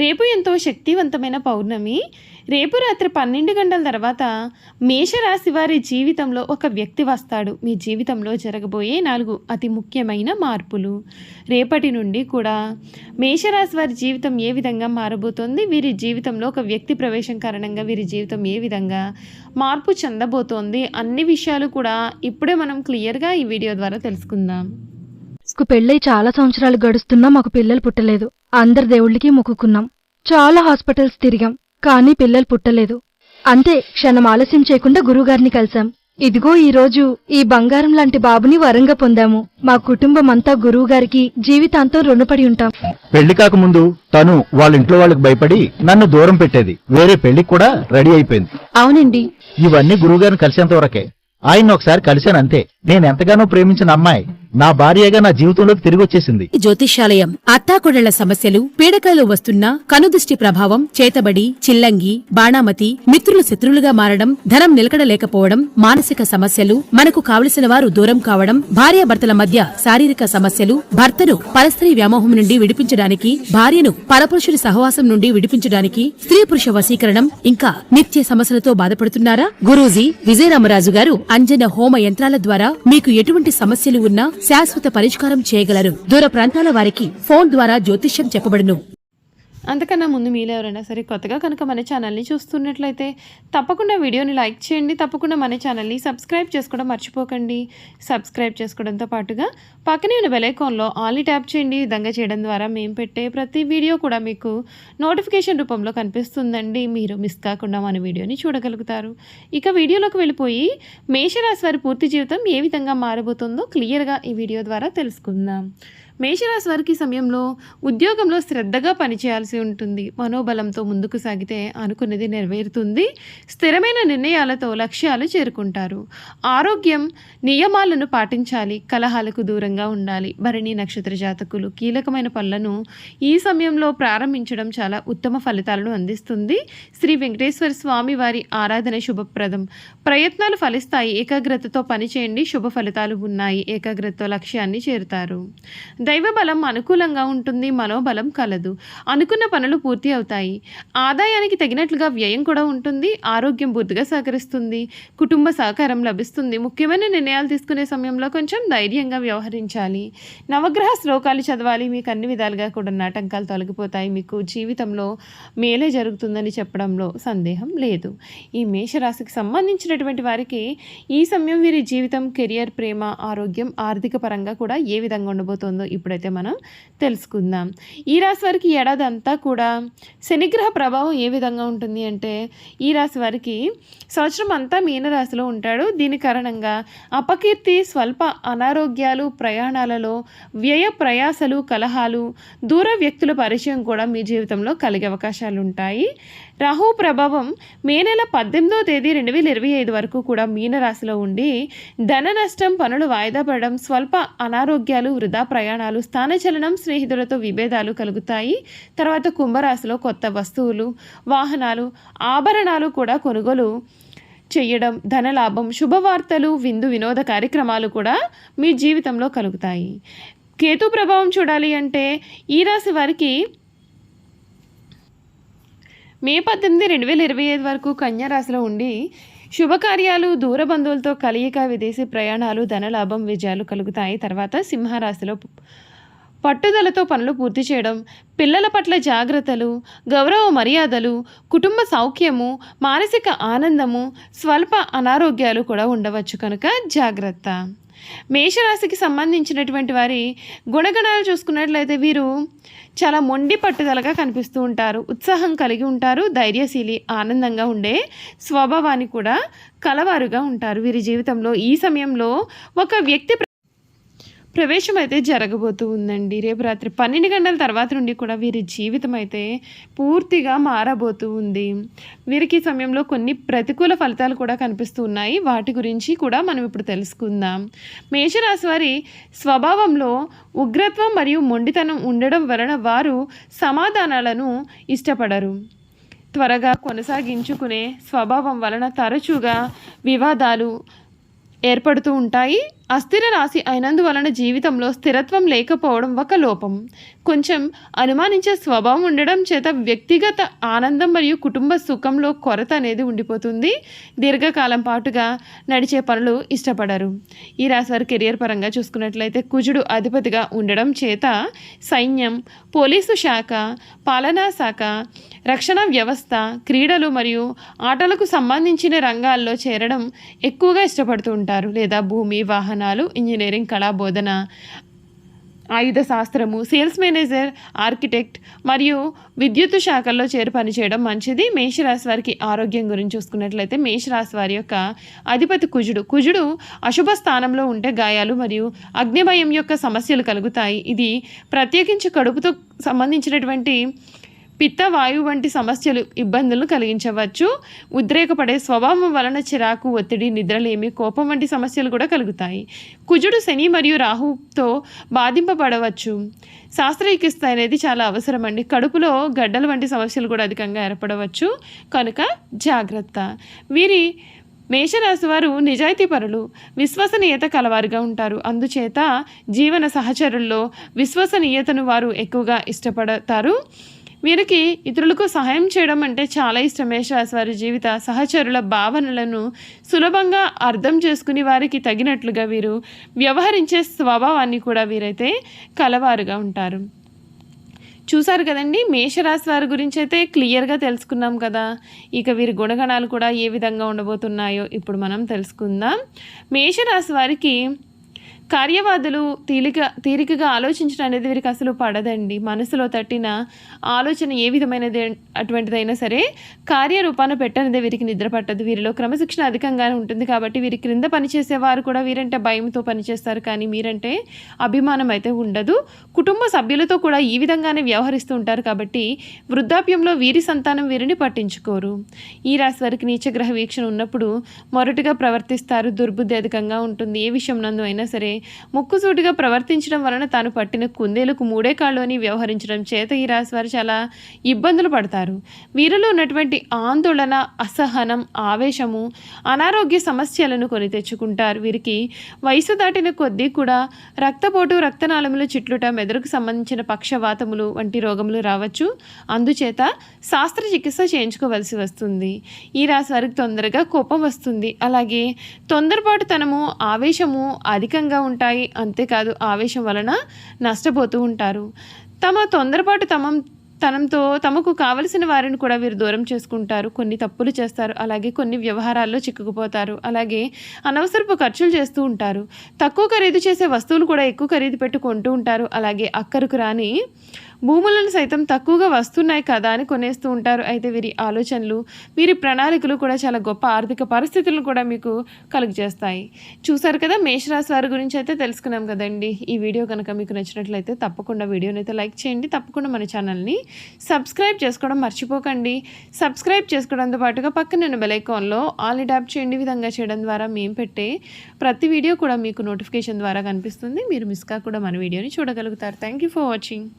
రేపు ఎంతో శక్తివంతమైన పౌర్ణమి. రేపు రాత్రి 12 గంటల తర్వాత మేషరాశి వారి జీవితంలో ఒక వ్యక్తి వస్తాడు. మీ జీవితంలో జరగబోయే 4 అతి ముఖ్యమైన మార్పులు. రేపటి నుండి కూడా మేషరాశి వారి జీవితం ఏ విధంగా మారబోతోంది, వీరి జీవితంలో ఒక వ్యక్తి ప్రవేశం కారణంగా వీరి జీవితం ఏ విధంగా మార్పు చెందబోతోంది, అన్ని విషయాలు కూడా ఇప్పుడే మనం క్లియర్గా ఈ వీడియో ద్వారా తెలుసుకుందాం. పెళ్ళై చాలా సంవత్సరాలు గడుస్తున్నా మాకు పిల్లలు పుట్టలేదు. అందరి దేవుళ్ళకి మొక్కుకున్నాం. చాలా హాస్పిటల్స్ తిరిగాం, కానీ పిల్లలు పుట్టలేదు. అంతే, క్షణం ఆలస్యం చేయకుండా గురువుగారిని కలిశాం. ఇదిగో ఈ రోజు ఈ బంగారం లాంటి బాబుని వరంగా పొందాము. మా కుటుంబం అంతా గురువుగారికి జీవితాంతం రుణపడి ఉంటాం. పెళ్లి కాకముందు తను వాళ్ళ ఇంట్లో వాళ్ళకి భయపడి నన్ను దూరం పెట్టేది. వేరే పెళ్లికి కూడా రెడీ అయిపోయింది. అవునండి, ఇవన్నీ గురువుగారిని కలిసేంత వరకే. ఆయన ఒకసారి కలిశానంతే. నేనెంతగానో ప్రేమించిన అమ్మాయి నా భార్యగా నా జీవితంలోకి తిరిగి వచ్చేసింది. జ్యోతిష్యాలయం అత్తాకొడళ్ల సమస్యలు, పీడకలు వస్తున్నా, కనుదృష్టి ప్రభావం, చేతబడి, చిల్లంగి, బాణామతి, మిత్రులు శత్రులుగా మారడం, ధనం నిలకడలేకపోవడం, మానసిక సమస్యలు, మనకు కావలసిన వారు దూరం కావడం, భార్యాభర్తల మధ్య శారీరక సమస్యలు, భర్తను పరస్త్రీ వ్యామోహం నుండి విడిపించడానికి, భార్యను పరపురుషుడి సహవాసం నుండి విడిపించడానికి, స్త్రీ పురుష వశీకరణం, ఇంకా నిత్య సమస్యలతో బాధపడుతున్నారా? గురూజీ విజయరామరాజు గారు అంజన హోమ యంత్రాల ద్వారా మీకు ఎటువంటి సమస్యలు ఉన్నా శాశ్వత పరిష్కారం చేయగలరు. దూర ప్రాంతాల వారికి ఫోన్ ద్వారా జ్యోతిష్యం చెప్పబడును. అంతకన్నా ముందు మీలో ఎవరైనా సరే కొత్తగా కనుక మన ఛానల్ని చూస్తున్నట్లయితే తప్పకుండా వీడియోని లైక్ చేయండి. తప్పకుండా మన ఛానల్ని సబ్స్క్రైబ్ చేసుకోవడం మర్చిపోకండి. సబ్స్క్రైబ్ చేసుకోవడంతో పాటుగా పక్కనే ఉన్న బెల్ ఐకాన్లో ఆల్ ట్యాప్ చేయండి. ఈ విధంగా చేయడం ద్వారా మేము పెట్టే ప్రతి వీడియో కూడా మీకు నోటిఫికేషన్ రూపంలో కనిపిస్తుందండి. మీరు మిస్ కాకుండా మన వీడియోని చూడగలుగుతారు. ఇక వీడియోలోకి వెళ్ళిపోయి మేషరాశి వారి పూర్తి జీవితం ఏ విధంగా మారబోతుందో క్లియర్గా ఈ వీడియో ద్వారా తెలుసుకుందాం. మేషరాశి వారికి సమయంలో ఉద్యోగంలో శ్రద్ధగా పనిచేయాల్సి ఉంటుంది. మనోబలంతో ముందుకు సాగితే అనుకున్నది నెరవేరుతుంది. స్థిరమైన నిర్ణయాలతో లక్ష్యాలు చేరుకుంటారు. ఆరోగ్యం నియమాలను పాటించాలి. కలహాలకు దూరంగా ఉండాలి. భరణి నక్షత్ర జాతకులు కీలకమైన పనులను ఈ సమయంలో ప్రారంభించడం చాలా ఉత్తమ ఫలితాలను అందిస్తుంది. శ్రీ వెంకటేశ్వర స్వామి వారి ఆరాధన శుభప్రదం. ప్రయత్నాలు ఫలిస్తాయి. ఏకాగ్రతతో పనిచేయండి. శుభ ఫలితాలు ఉన్నాయి. ఏకాగ్రతతో లక్ష్యాన్ని చేరుతారు. దైవ బలం అనుకూలంగా ఉంటుంది. మనోబలం కలదు. అనుకున్న పనులు పూర్తి అవుతాయి. ఆదాయానికి తగినట్లుగా వ్యయం కూడా ఉంటుంది. ఆరోగ్యం పూర్తిగా సహకరిస్తుంది. కుటుంబ సహకారం లభిస్తుంది. ముఖ్యమైన నిర్ణయాలు తీసుకునే సమయంలో కొంచెం ధైర్యంగా వ్యవహరించాలి. నవగ్రహ శ్లోకాలు చదవాలి. మీకు అన్ని విధాలుగా కూడా ఆటంకాలు తొలగిపోతాయి. మీకు జీవితంలో మేలే జరుగుతుందని చెప్పడంలో సందేహం లేదు. ఈ మేషరాశికి సంబంధించినటువంటి వారికి ఈ సమయం వీరి జీవితం, కెరియర్, ప్రేమ, ఆరోగ్యం, ఆర్థిక పరంగా కూడా ఏ విధంగా ఉండబోతోందో ఇప్పుడైతే మనం తెలుసుకుందాం. ఈ రాశి వారికి ఏడాది అంతా కూడా శనిగ్రహ ప్రభావం ఏ విధంగా ఉంటుంది అంటే, ఈ రాశి వారికి సంవత్సరం అంతా మీనరాశిలో ఉంటాడు. దీని కారణంగా అపకీర్తి, స్వల్ప అనారోగ్యాలు, ప్రయాణాలలో వ్యయ ప్రయాసలు, కలహాలు, దూర వ్యక్తుల పరిచయం కూడా మీ జీవితంలో కలిగే అవకాశాలు ఉంటాయి. రాహు ప్రభావం మే నెల 18వ తేదీ 2025 వరకు కూడా మీనరాశిలో ఉండి ధన నష్టం, పనులు వాయిదా పడడం, స్వల్ప అనారోగ్యాలు, వృధా ప్రయాణాలు, స్థానచలనం, స్నేహితులతో విభేదాలు కలుగుతాయి. తర్వాత కుంభరాశిలో కొత్త వస్తువులు, వాహనాలు, ఆభరణాలు కూడా కొనుగోలు చేయడం, ధనలాభం, శుభవార్తలు, వినోద కార్యక్రమాలు కూడా మీ జీవితంలో కలుగుతాయి. కేతు ప్రభావం చూడాలి అంటే ఈ రాశి వారికి మే 18, 2025 వరకు కన్యా రాశిలో ఉండి శుభకార్యాలు, దూర బంధువులతో కలయిక, విదేశీ ప్రయాణాలు, ధనలాభం, విజయాలు కలుగుతాయి. తర్వాత సింహరాశిలో పట్టుదలతో పనులు పూర్తి చేయడం, పిల్లల పట్ల జాగ్రత్తలు, గౌరవ మర్యాదలు, కుటుంబ సౌఖ్యము, మానసిక ఆనందము, స్వల్ప అనారోగ్యాలు కూడా ఉండవచ్చు కనుక జాగ్రత్త. మేషరాశికి సంబంధించినటువంటి వారి గుణగణాలు చూసుకున్నట్లయితే వీరు చాలా మొండి పట్టుదలగా కనిపిస్తూ ఉంటారు. ఉత్సాహం కలిగి ఉంటారు. ధైర్యశీలి, ఆనందంగా ఉండే స్వభావాన్ని కూడా కలవారుగా ఉంటారు. వీరి జీవితంలో ఈ సమయంలో ఒక వ్యక్తి ప్రవేశం అయితే జరగబోతూ ఉందండి. రేపు రాత్రి 12 గంటల తర్వాత నుండి కూడా వీరి జీవితం అయితే పూర్తిగా మారబోతూ ఉంది. వీరికి ఈ సమయంలో కొన్ని ప్రతికూల ఫలితాలు కూడా కనిపిస్తూ ఉన్నాయి. వాటి గురించి కూడా మనం ఇప్పుడు తెలుసుకుందాం. మేషరాశి వారి స్వభావంలో ఉగ్రత్వం మరియు మొండితనం ఉండడం వలన వారు సమాధానాలను ఇష్టపడరు. త్వరగా కొనసాగించుకునే స్వభావం వలన తరచుగా వివాదాలు ఏర్పడుతూ ఉంటాయి. అస్థిర రాశి అయినందువలన జీవితంలో స్థిరత్వం లేకపోవడం ఒక లోపం. కొంచెం అనుమానించే స్వభావం ఉండడం చేత వ్యక్తిగత ఆనందం మరియు కుటుంబ సుఖంలో కొరత అనేది ఉండిపోతుంది. దీర్ఘకాలం పాటుగా నడిచే పనులు ఇష్టపడరు. ఈ రాశి వారి కెరియర్ పరంగా చూసుకున్నట్లయితే కుజుడు అధిపతిగా ఉండడం చేత సైన్యం, పోలీసు శాఖ, పాలనా శాఖ, రక్షణ వ్యవస్థ, క్రీడలు మరియు ఆటలకు సంబంధించిన రంగాల్లో చేరడం ఎక్కువగా ఇష్టపడుతూ ఉంటారు. లేదా భూమి, వాహనాలు, ఇంజనీరింగ్, కళా బోధన, ఆయుధ శాస్త్రము, సేల్స్ మేనేజర్, ఆర్కిటెక్ట్ మరియు విద్యుత్ శాఖల్లో చేరి పనిచేయడం మంచిది. మేషరాశి వారికి ఆరోగ్యం గురించి చూసుకున్నట్లయితే మేషరాశి వారి యొక్క అధిపతి కుజుడు అశుభ స్థానంలో ఉంటే గాయాలు మరియు అగ్నిభయం యొక్క సమస్యలు కలుగుతాయి. ఇది ప్రత్యేకించి కడుపుతో సంబంధించినటువంటి పిత్త, వాయువు వంటి సమస్యలు ఇబ్బందులను కలిగించవచ్చు. ఉద్రేకపడే స్వభావం వలన చిరాకు, ఒత్తిడి, నిద్రలేమి, కోపం వంటి సమస్యలు కూడా కలుగుతాయి. కుజుడు శని మరియు రాహుతో బాధింపబడవచ్చు. శాస్త్రచికిత్స అనేది చాలా అవసరం అండి. కడుపులో గడ్డలు వంటి సమస్యలు కూడా అధికంగా ఏర్పడవచ్చు, కనుక జాగ్రత్త. వీరి మేషరాశి వారు నిజాయితీపరులు, విశ్వసనీయత కలవారుగా ఉంటారు. అందుచేత జీవన సహచరుల్లో విశ్వసనీయతను వారు ఎక్కువగా ఇష్టపడతారు. వీరికి ఇతరులకు సహాయం చేయడం అంటే చాలా ఇష్టం. మేషరాశి వారి జీవిత సహచరుల భావనలను సులభంగా అర్థం చేసుకుని వారికి తగినట్లుగా వీరు వ్యవహరించే స్వభావాన్ని కూడా వీరైతే కలవారుగా ఉంటారు. చూసారు కదండి, మేషరాశి వారి గురించి అయితే క్లియర్గా తెలుసుకున్నాం కదా. ఇక వీరి గుణగణాలు కూడా ఏ విధంగా ఉండబోతున్నాయో ఇప్పుడు మనం తెలుసుకుందాం. మేషరాశి వారికి కార్యవాదులు తీరికగా ఆలోచించడం అనేది వీరికి అసలు పడదండి. మనసులో తట్టిన ఆలోచన ఏ విధమైనది అటువంటిదైనా సరే కార్యరూపాన పెట్టనిదే వీరికి నిద్ర పట్టదు. వీరిలో క్రమశిక్షణ అధికంగానే ఉంటుంది కాబట్టి వీరి క్రింద పనిచేసేవారు కూడా వీరంటే భయంతో పనిచేస్తారు, కానీ మీరంటే అభిమానం అయితే ఉండదు. కుటుంబ సభ్యులతో కూడా ఈ విధంగానే వ్యవహరిస్తూ ఉంటారు కాబట్టి వృద్ధాప్యంలో వీరి సంతానం వీరిని పట్టించుకోరు. ఈ రాశి వారికి నీచగ్రహ వీక్షణ ఉన్నప్పుడు మొరటుగా ప్రవర్తిస్తారు. దుర్బుద్ధి అధికంగా ఉంటుంది. ఏ విషయం నందు అయినా సరే ముక్కుసూటిగా ప్రవర్తించడం వలన తాను పట్టిన కుందేలకు మూడే కాళ్ళు అని వ్యవహరించడం చేత ఈ రాశి వారు చాలా ఇబ్బందులు పడతారు. వీరిలో ఉన్నటువంటి ఆందోళన, అసహనం, ఆవేశము, అనారోగ్య సమస్యలను కొని తెచ్చుకుంటారు. వీరికి వయసు దాటిన కొద్దీ కూడా రక్తపోటు, రక్తనాళములు చిట్లుట, మెదడుకు సంబంధించిన పక్షవాతములు వంటి రోగములు రావచ్చు. అందుచేత శస్త్రచికిత్స చేయించుకోవలసి వస్తుంది. ఈ రాశి వారికి తొందరగా కోపం వస్తుంది. అలాగే తొందరపాటుతనము, ఆవేశము అధికంగా ఉంటాయి. అంతేకాదు ఆవేశం వలన నష్టపోతూ ఉంటారు. తమ తొందరపాటు తనంతో తమకు కావలసిన వారిని కూడా వీరు దూరం చేసుకుంటారు. కొన్ని తప్పులు చేస్తారు. అలాగే కొన్ని వ్యవహారాల్లో చిక్కుకుపోతారు. అలాగే అనవసరపు ఖర్చులు చేస్తూ ఉంటారు. తక్కువ ఖరీదు చేసే వస్తువులు కూడా ఎక్కువ ఖరీదు పెట్టి కొంటూ ఉంటారు. అలాగే అక్కరకు రాని భూములను సైతం తక్కువగా వస్తున్నాయి కదా అని కొనేస్తూ ఉంటారు. అయితే వీరి ఆలోచనలు, వీరి ప్రణాళికలు కూడా చాలా గొప్ప ఆర్థిక పరిస్థితులను కూడా మీకు కలుగజేస్తాయి. చూసారు కదా, మేషరాశి వారి గురించి అయితే తెలుసుకున్నాం కదండి. ఈ వీడియో కనుక మీకు నచ్చినట్లయితే తప్పకుండా వీడియోని అయితే లైక్ చేయండి. తప్పకుండా మన ఛానల్ని సబ్స్క్రైబ్ చేసుకోవడం మర్చిపోకండి. సబ్స్క్రైబ్ చేసుకోవడంతో పాటుగా పక్కన బెల్ ఐకాన్లో ఆల్ని ట్యాప్ చేయండి. ఈ విధంగా చేయడం ద్వారా మేము పెట్టే ప్రతి వీడియో కూడా మీకు నోటిఫికేషన్ ద్వారా కనిపిస్తుంది. మీరు మిస్ కాకుండా మన వీడియోని చూడగలుగుతారు. Thank you for watching.